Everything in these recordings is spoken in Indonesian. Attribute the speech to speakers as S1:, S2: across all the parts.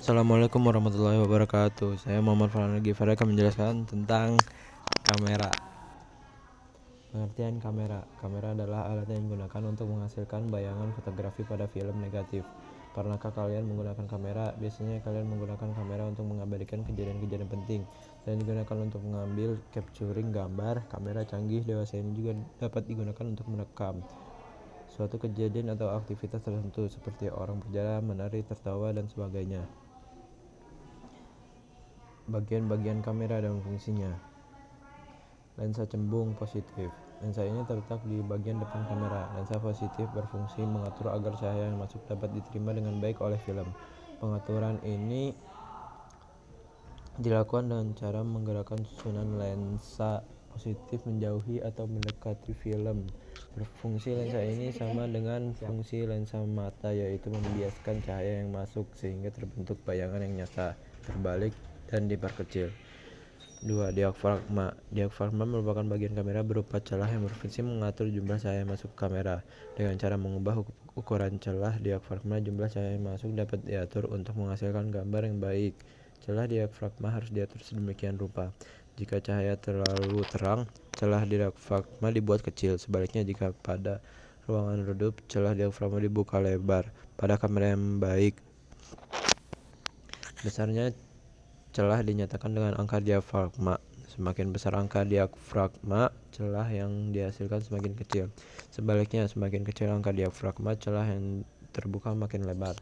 S1: Assalamualaikum warahmatullahi wabarakatuh. Saya Muhammad Farhan Gifari akan menjelaskan tentang kamera. Pengertian kamera. Kamera adalah alat yang digunakan untuk menghasilkan bayangan fotografi pada film negatif. Pernahkah kalian menggunakan kamera? Biasanya kalian menggunakan kamera untuk mengabadikan kejadian-kejadian penting dan digunakan untuk mengambil capturing gambar. Kamera canggih dewasa ini juga dapat digunakan untuk merekam suatu kejadian atau aktivitas tertentu seperti orang berjalan, menari, tertawa, dan sebagainya. Bagian-bagian kamera dan fungsinya. Lensa cembung positif. Lensa ini terletak di bagian depan kamera. Lensa positif berfungsi mengatur agar cahaya yang masuk dapat diterima dengan baik oleh film. Pengaturan ini dilakukan dengan cara menggerakkan susunan lensa positif menjauhi atau mendekati film. Fungsi lensa ini sama dengan fungsi lensa mata, yaitu membiaskan cahaya yang masuk sehingga terbentuk bayangan yang nyata, terbalik, dan diperkecil. 2. Diafragma. Diafragma merupakan bagian kamera berupa celah yang berfungsi mengatur jumlah cahaya yang masuk ke kamera. Dengan cara mengubah ukuran celah diafragma, jumlah cahaya yang masuk dapat diatur untuk menghasilkan gambar yang baik. Celah diafragma harus diatur sedemikian rupa. Jika cahaya terlalu terang, celah diafragma dibuat kecil. Sebaliknya, jika pada ruangan redup, celah diafragma dibuka lebar. Pada kamera yang baik, besarnya celah dinyatakan dengan angka diafragma. Semakin besar angka diafragma, celah yang dihasilkan semakin kecil. Sebaliknya, semakin kecil angka diafragma, celah yang terbuka makin lebar.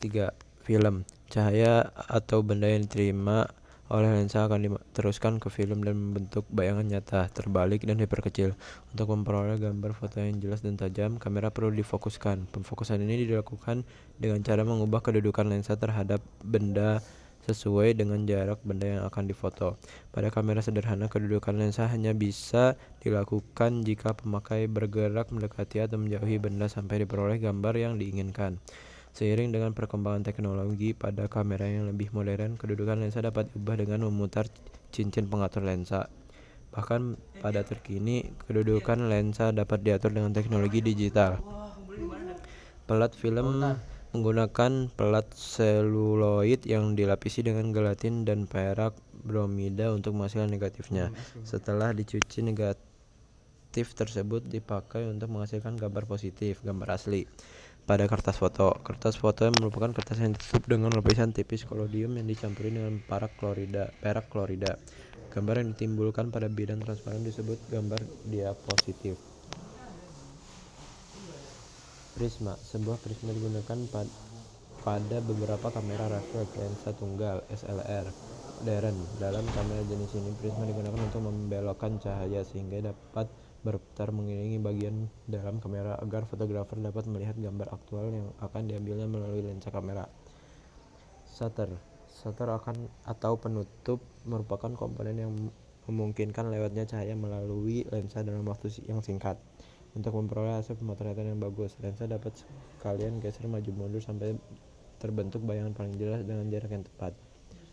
S1: 3. Film. Cahaya atau benda yang diterima oleh lensa akan diteruskan ke film dan membentuk bayangan nyata, terbalik, dan diperkecil. Untuk memperoleh gambar foto yang jelas dan tajam, kamera perlu difokuskan. Pemfokusan ini dilakukan dengan cara mengubah kedudukan lensa terhadap benda sesuai dengan jarak benda yang akan difoto. Pada kamera sederhana, kedudukan lensa hanya bisa dilakukan jika pemakai bergerak mendekati atau menjauhi benda sampai diperoleh gambar yang diinginkan. Seiring dengan perkembangan teknologi pada kamera yang lebih modern, kedudukan lensa dapat diubah dengan memutar cincin pengatur lensa. Bahkan pada terkini, kedudukan lensa dapat diatur dengan teknologi digital. Pelat film menggunakan pelat seluloid yang dilapisi dengan gelatin dan perak bromida untuk menghasilkan negatifnya. Setelah dicuci, negatif tersebut dipakai untuk menghasilkan gambar positif, gambar asli. Pada kertas foto yang merupakan kertas yang ditutup dengan lapisan tipis kolodium yang dicampuri dengan perak klorida. Gambar yang ditimbulkan pada bidang transparan disebut gambar diapositif. Prisma. Sebuah prisma digunakan pada beberapa kamera refleks lensa tunggal (SLR) modern. Dalam kamera jenis ini, prisma digunakan untuk membelokkan cahaya sehingga dapat berputar mengelilingi bagian dalam kamera agar fotografer dapat melihat gambar aktual yang akan diambilnya melalui lensa kamera. Shutter atau penutup merupakan komponen yang memungkinkan lewatnya cahaya melalui lensa dalam waktu yang singkat. Untuk memperoleh hasil pemotretan yang bagus, lensa dapat sekalian geser maju mundur sampai terbentuk bayangan paling jelas dengan jarak yang tepat.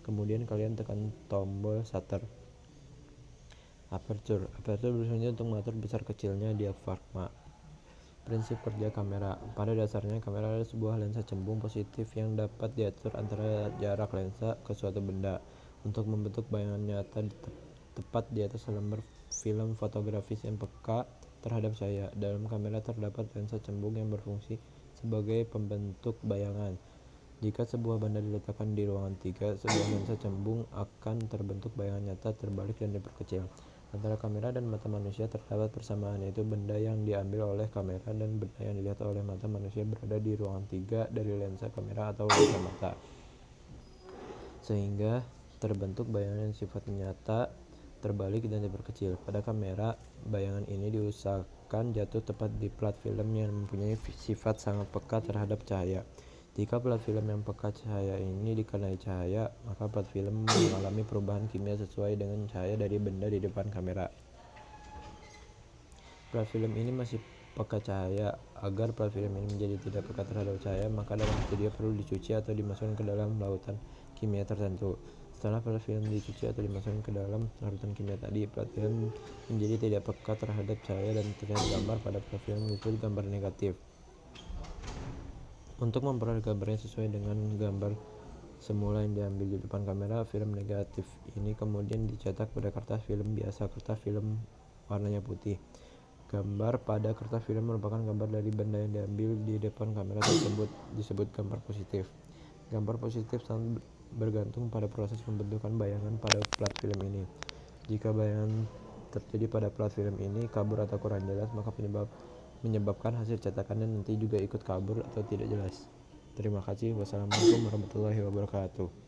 S1: Kemudian kalian tekan tombol shutter. Aperture berfungsi untuk mengatur besar kecilnya diafragma. Prinsip kerja kamera. Pada dasarnya, kamera adalah sebuah lensa cembung positif yang dapat diatur antara jarak lensa ke suatu benda untuk membentuk bayangan nyata tepat di atas lembar film fotografis yang peka terhadap cahaya. Dalam kamera terdapat lensa cembung yang berfungsi sebagai pembentuk bayangan. Jika sebuah benda diletakkan di ruangan 3, sebuah lensa cembung akan terbentuk bayangan nyata, terbalik, dan diperkecil. Antara kamera dan mata manusia terdapat persamaan, yaitu benda yang diambil oleh kamera dan benda yang dilihat oleh mata manusia berada di ruangan 3 dari lensa kamera atau lensa mata, sehingga terbentuk bayangan yang sifatnya nyata, terbalik, dan diperkecil. Pada kamera, bayangan ini diusahakan jatuh tepat di plat film yang mempunyai sifat sangat peka terhadap cahaya. Jika plat film yang peka cahaya ini dikenai cahaya, maka plat film mengalami perubahan kimia sesuai dengan cahaya dari benda di depan kamera. Plat film ini masih peka cahaya. Agar plat film ini menjadi tidak peka terhadap cahaya, maka dalam studio perlu dicuci atau dimasukkan ke dalam lautan kimia tertentu. Setelah plat film dicuci atau dimasukkan ke dalam larutan kimia tadi, plat film menjadi tidak peka terhadap cahaya dan terlihat gambar pada plat film disebut gambar negatif. Untuk memperoleh gambar yang sesuai dengan gambar semula yang diambil di depan kamera, film negatif ini kemudian dicetak pada kertas film biasa. Kertas film warnanya putih. Gambar pada kertas film merupakan gambar dari benda yang diambil di depan kamera tersebut, disebut gambar positif. Gambar positif sangat bergantung pada proses pembentukan bayangan pada plat film ini. Jika bayangan terjadi pada plat film ini kabur atau kurang jelas, maka menyebabkan hasil cetakannya nanti juga ikut kabur atau tidak jelas. Terima kasih. Wassalamualaikum warahmatullahi wabarakatuh.